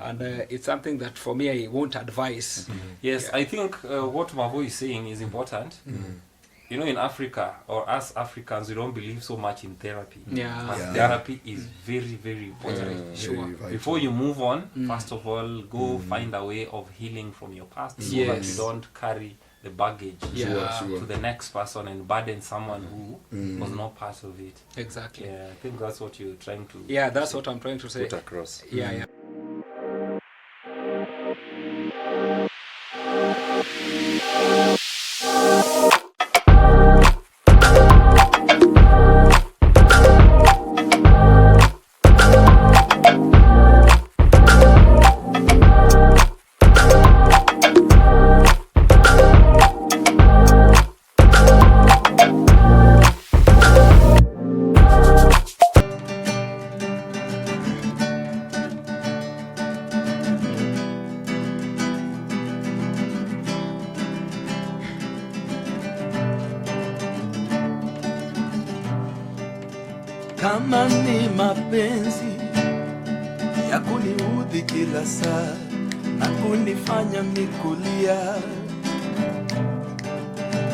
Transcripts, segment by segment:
and it's something that for me I won't advise. Yes, I think what Mavo is saying is important. You know, in Africa, or as Africans, we don't believe so much in therapy. But therapy is very, very important. Sure. Before you move on, first of all, go find a way of healing from your past, so that you don't carry the baggage to the next person and burden someone who was not part of it. Exactly. Yeah, I think that's what you're trying to that's what I'm trying to say. Put across. Yeah. Kama ni mapenzi ya kuniudhi kila saa na kunifanya mikulia,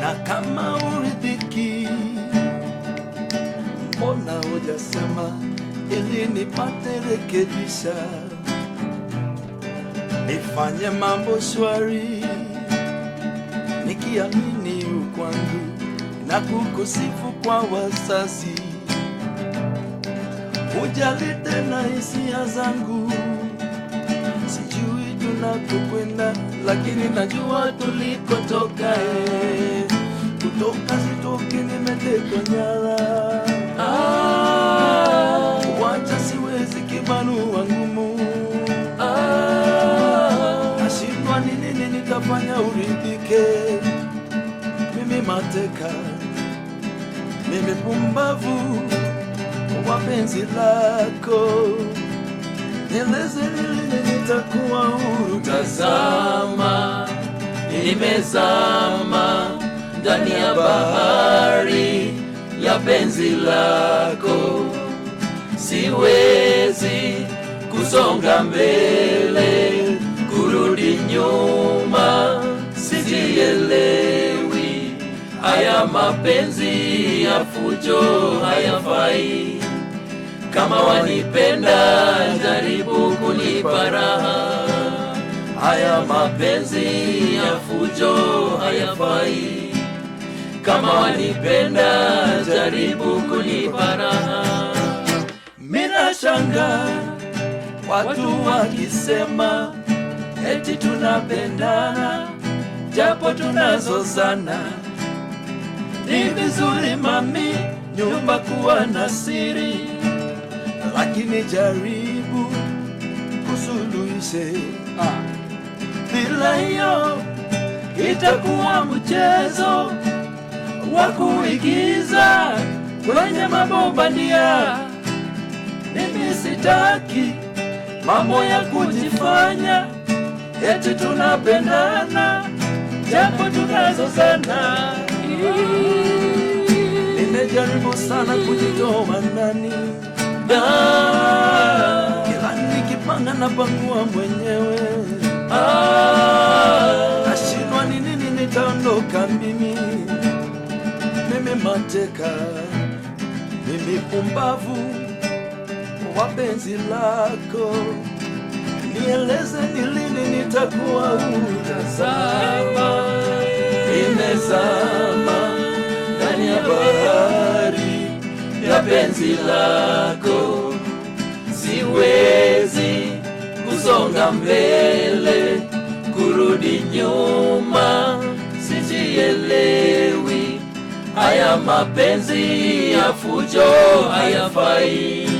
na kama uridhiki, mbona hujasema ili nipate rekebisha, nifanye mambo shwari nikiamini ukwangu na kukusifu kwa wazazi. Ujali tena hisia zangu, sijui tunakokwenda, lakini najua tulikotoka. Kutoka sitoki, nimetekwa nyara. Wacha siwezi, kibarua ngumu. Nashindwa ni nini nitafanya uridhike. Mimi mateka, mimi pumbavu wa penzi lako, nieleze lini nitakuwa huru. Tazama, nimezama ndani ya bahari ya penzi lako, siwezi kusonga mbele, kurudi nyuma, sijielewi. Haya mapenzi ya fujo hayafai. Kama wanipenda, jaribu kunipa raha. Haya mapenzi ya fujo hayafai. Kama wanipenda, jaribu kunipa raha. Mina shanga watu wakisema eti tunapendana, japo tunazozana. Ni vizuri mami, nyumba kuwa na siri, lakini jaribu kusuluhishe. Bila hiyo itakuwa mchezo wa kuigiza kwenye mabombandia. Mimi sitaki mambo ya kujifanya eti tunapendana, japo tunazozana. Nimejaribu sana kujitoa ndani, kila nikipanga napangua mwenyewe. Nashindwa ni nini nitaondoka mimi. Mimi mateka, mimi pumbavu wa penzi lako, nieleze ni lini nitakuwa huru. Tazama, nimezama ndani ya bahari ya penzi lako, siwezi kusonga mbele, kurudi nyuma, sijielewi. Haya mapenzi ya fujo hayafai.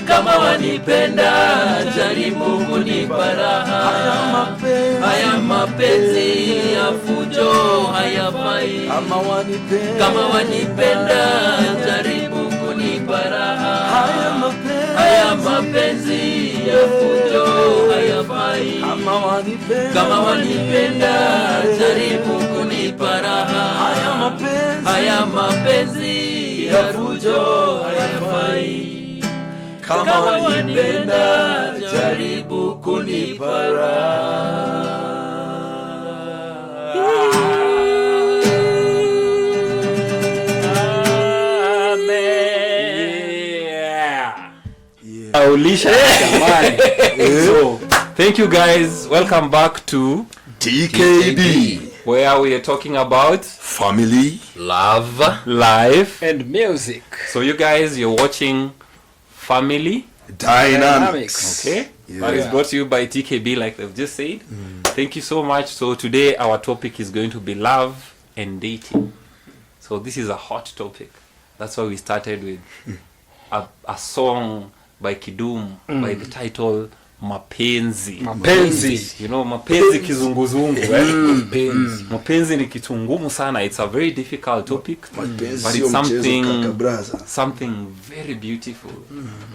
Kama wanipenda, jaribu kunipa raha. Haya mapenzi ya fujo hayafai. Kama wanipenda, jaribu kunipa raha. Haya mapenzi ya fujo hayafai. Kama wanipenda, jaribu kunipa raha. Haya mapenzi ya fujo hayafai. Kama wanipenda jaribu kunipa raha. So, thank you guys. Welcome back to TKB, where we are talking about family, love, life, and music. So you guys, you're watching Family Dynamics. Okay, Yeah. that is brought to you by TKB, like they've just said. Thank you so much. So today our topic is going to be love and dating. So this is a hot topic. That's why we started with a song by Kidum by the title Mapenzi. Mapenzi. You know, mapenzi kizunguzungu. Mapenzi ni kitu ngumu sana. It's a very difficult topic, but it's something very beautiful.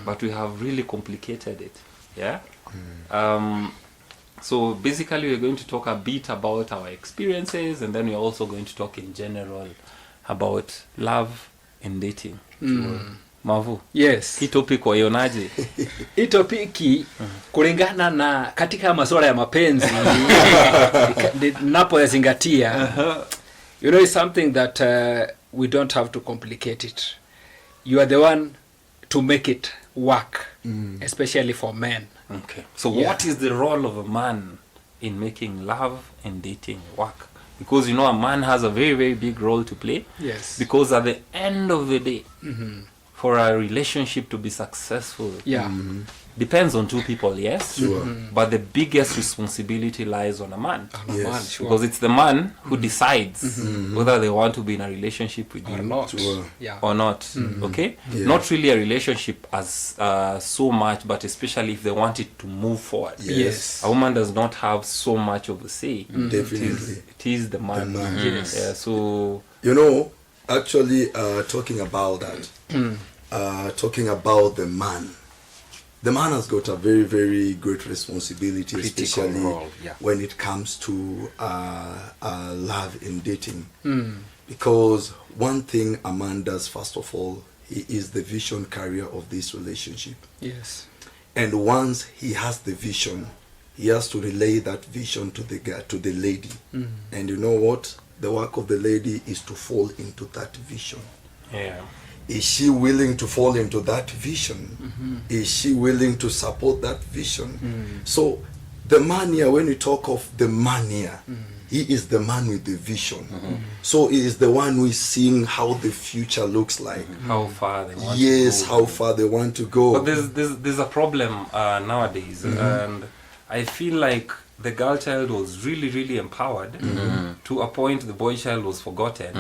But we have really complicated it. Yeah. So basically we're going to talk a bit about our experiences, and then we're also going to talk in general about love and dating. Mavu. Yes. Hii topic waionaje? Hii topiki kulingana na katika masuala ya mapenzi ninapoyazingatia, you know, it's something that we don't have to complicate it. You are the one to make it work, especially for men. Okay. So what is the role of a man in making love and dating work? Because, you know, a man has a very, very big role to play. Yes. Because at the end of the day, for a relationship to be successful, depends on two people, yes? Sure. But the biggest responsibility lies on a man. Yes. Man, sure. Because it's the man who decides whether they want to be in a relationship with Or you not. Sure. Yeah. or not. Okay? Yeah. Not really a relationship as so much, but especially if they want it to move forward. Yes. A woman does not have so much of a say. Definitely. It is the man. The man. Yes. Yeah, so You know, actually, talking about that, talking about the man has got a very, very great responsibility, Critical especially role, yeah. when it comes to love and dating. Because one thing a man does, first of all, he is the vision carrier of this relationship. Yes. And once he has the vision, he has to relay that vision to the lady. And you know what? The work of the lady is to fall into that vision. yeah. Is she willing to fall into that vision? Is she willing to support that vision? So the man here, when we talk of the man here, he is the man with the vision. So he is the one who is seeing how the future looks like. How far they want Yes, to go. how far they want to go. But there's a problem nowadays, and I feel like the girl child was really, really empowered to a point the boy child was forgotten.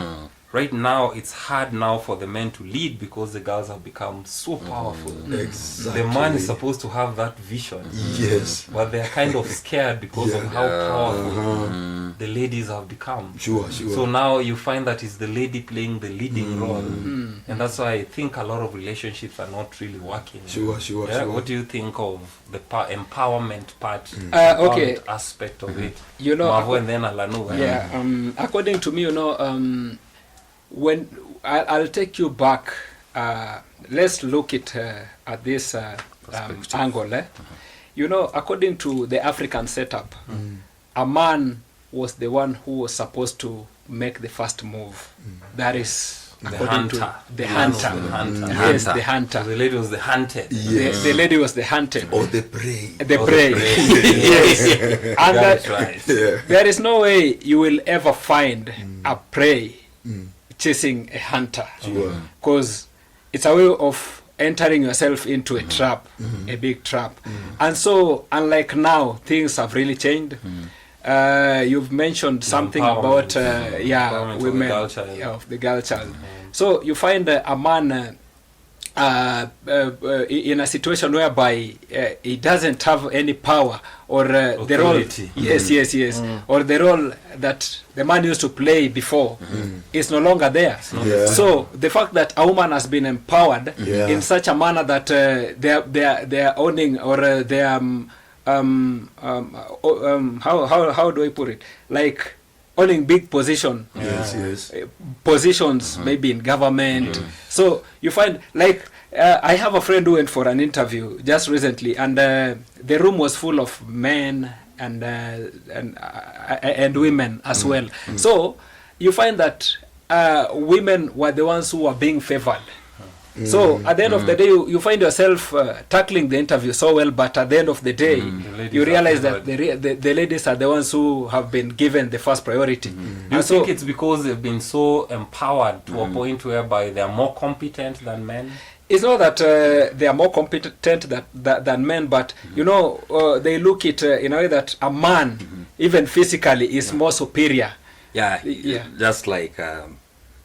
Right now, it's hard now for the men to lead because the girls have become so powerful. Exactly. The man is supposed to have that vision. Yes. But they're kind of scared because of how powerful the ladies have become. Sure. So now you find that it's the lady playing the leading role. And that's why I think a lot of relationships are not really working. Sure. Yeah? What do you think of the empowerment part, Okay. empowerment aspect of it? You know, Mavo and then Alanu. Yeah, according to me, you know, when I'll take you back, let's look at this angle. You know, according to the African setup, a man was the one who was supposed to make the first move. That is The according to hunter. the Man was hunter. the hunter. Yes, the hunter. The lady was the hunted. Yes. The lady was the hunted. Or the prey. The Or the prey. prey. Yes. And That's that, right. Yeah. there is no way you will ever find a prey chasing a hunter, because it's a way of entering yourself into a trap, a big trap. And so, unlike now, things have really changed. You've mentioned something about Empowerment of the women, girl child. of the girl child. So you find a man in a situation whereby he doesn't have any power, or the role, Authority. yes, or the role that the man used to play before is no longer there. Yeah. So the fact that a woman has been empowered Yeah. in such a manner that they are owning, or they are how do I put it, like owning big position, Yes. positions, maybe in government. So you find, like, I have a friend who went for an interview just recently, and the room was full of men and women as well. So you find that women were the ones who were being favored. So at the end of the day, you find yourself tackling the interview so well, but at the end of the day, you realize that the ladies are the ones who have been given the first priority. Do you think it's because they've been so empowered to a point whereby they are more competent than men? It's not that they are more competent than men, but you know, they look it in a way that a man, even physically, is more superior. Just like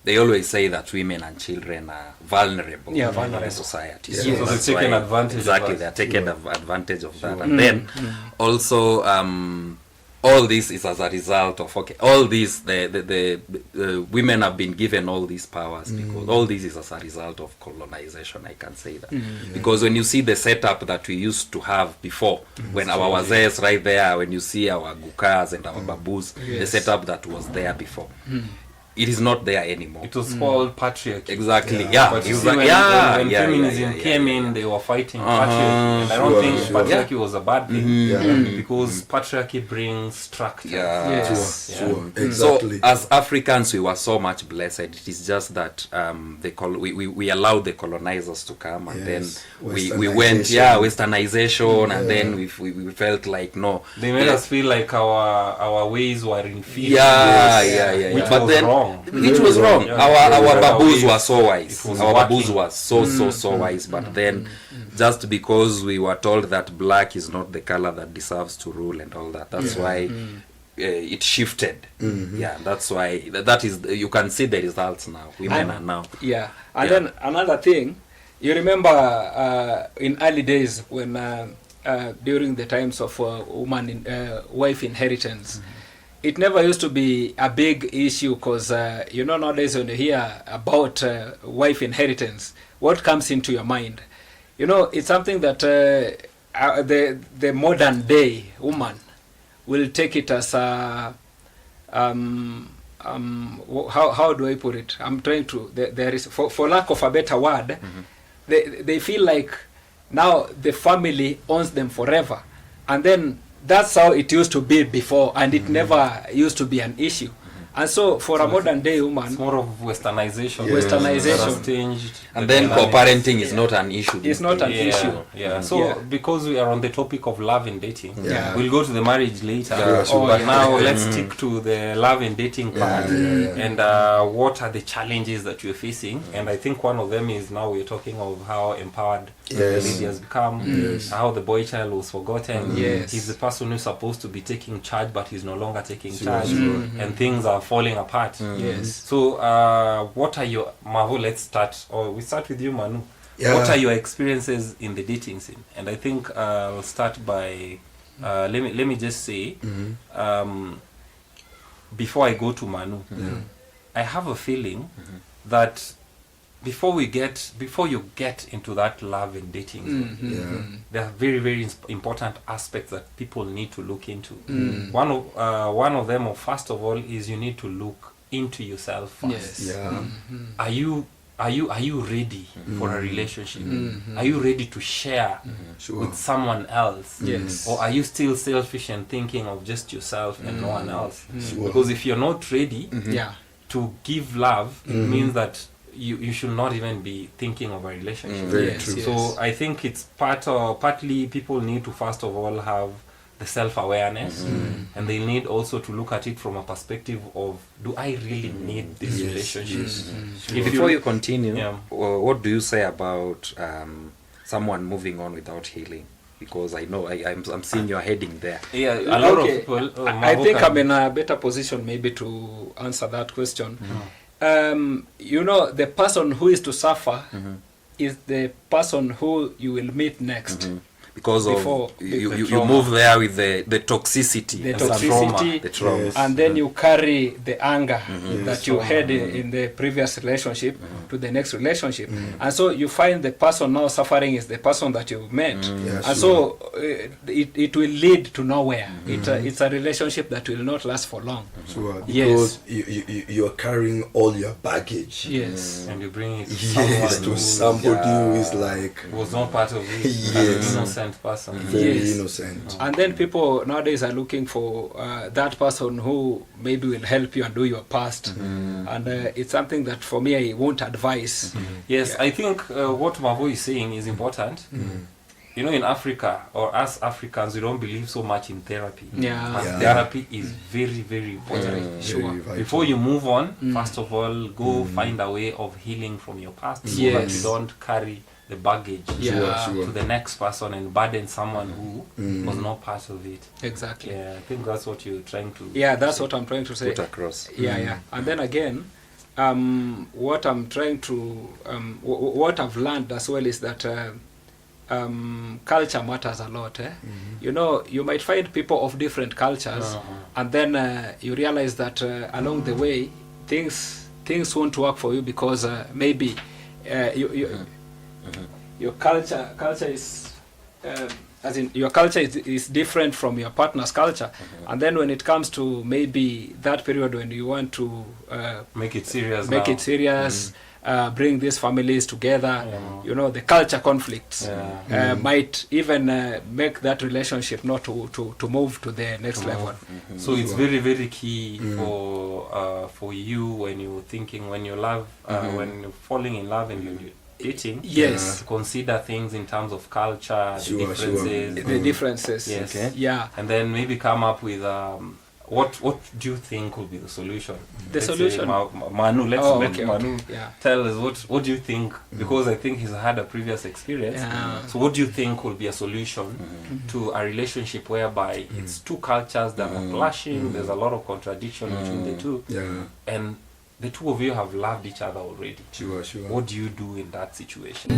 they always say that women and children are vulnerable in the society. So they're taking advantage. Exactly, they're taking advantage of that. And then also, all this is as a result of all these the women have been given all these powers because all this is as a result of colonization. I can say that because when you see the setup that we used to have before, when our wazees right there, when you see our gukas and our babus, the setup that was there before. It is not there anymore. It was called patriarchy. Exactly. But when feminism came in, they were fighting patriarchy. And I don't think patriarchy was a bad thing because patriarchy brings structure. Exactly. So as Africans, we were so much blessed. It is just that we allowed the colonizers to come, and then we went westernization, and then we felt like no. They made us feel like our ways were inferior. Which But was then, wrong. It was wrong. Our babus were so wise. Our babus were so wise. But then, just because we were told that black is not the color that deserves to rule and all that, that's why it shifted. That's why that is. You can see the results now. Women are now. And then another thing, you remember in early days when during the times of wife inheritance. It never used to be a big issue because, you know, nowadays when you hear about wife inheritance, what comes into your mind? You know, it's something that the modern day woman will take it as a, how do I put it? I'm trying to, there is, for lack of a better word, they feel like now the family owns them forever. And then that's how it used to be before, and it never used to be an issue. And so for a modern day woman, it's more of westernization. Westernization. Changed. And then co-parenting is not an issue. It's not an issue. So because we are on the topic of love and dating, we'll go to the marriage later. But now let's stick to the love and dating part. And what are the challenges that you're facing? And I think one of them is now we're talking of how empowered the lady has become, how the boy child was forgotten. He's the person who's supposed to be taking charge, but he's no longer taking charge. And things are falling apart. So what are your, Mavo, let's start, or we start with you, Manu. What are your experiences in the dating scene? And I think I'll start by let me just say before I go to Manu, I have a feeling that before you get into that love and dating, there are very, very important aspects that people need to look into. One of them, or first of all, is you need to look into yourself first. Are you ready for a relationship? Are you ready to share with someone else? Or are you still selfish and thinking of just yourself and no one else? Because if you're not ready to give love, it means that you should not even be thinking of a relationship. Very true. So I think it's partly people need to first of all have the self-awareness, and they need also to look at it from a perspective of, do I really need this relationship? Before you continue, what do you say about someone moving on without healing? Because I know I'm seeing you're heading there. A lot of people. I think I'm in a better position maybe to answer that question. You know, the person who is to suffer is the person who you will meet next. because Before, of you move there with the toxicity, the trauma. Yes. and then you carry the anger that you had in the previous relationship to the next relationship, and so you find the person now suffering is the person that you met, Yes, and so it will lead to nowhere. It's a relationship that will not last for long. Sure, Yes. because you're carrying all your baggage. Yes. And you bring it to Yes, to somebody who is like was not part of it. Yes. An innocent person. very Yes. innocent. And then people nowadays are looking for that person who maybe will help you and do your past, and it's something that for me I won't advise. Yes, I think what Mavo is saying is important. You know, in Africa, or as Africans, we don't believe so much in therapy. Yeah. But Yeah. therapy is very, very important. Sure. Very vital. Before you move on, first of all, go find a way of healing from your past, so that Yes. you don't carry the baggage Yeah. Sure. to the next person and burden someone who was not part of it. Exactly. Yeah, I think that's what you're trying to. Yeah, that's what I'm trying to say. Put across. Yeah. And then again, what I'm trying to, what I've learned as well is that culture matters a lot. You know, you might find people of different cultures, and then you realize that along the way, things won't work for you because maybe your culture is. As in, your culture is different from your partner's culture, and then when it comes to maybe that period when you want to Make it serious. make now. it serious, bring these families together, you know, the culture conflicts might even make that relationship not to move to the next level. So it's very, very key for you when you're thinking, when you love, when you're falling in love and you're dating. Yes. To consider things in terms of culture, Sure, the differences. The differences. Yes. Okay. Yeah. And then maybe come up with what do you think will be the solution? The Let's say solution? Manu, let Okay. Manu Yeah. tell us what do you think, because I think he's had a previous experience. Yeah. So what do you think will be a solution to a relationship whereby it's two cultures that are clashing, there's a lot of contradiction between the two, Yeah, and the two of you have loved each other already? sure. What do you do in that situation?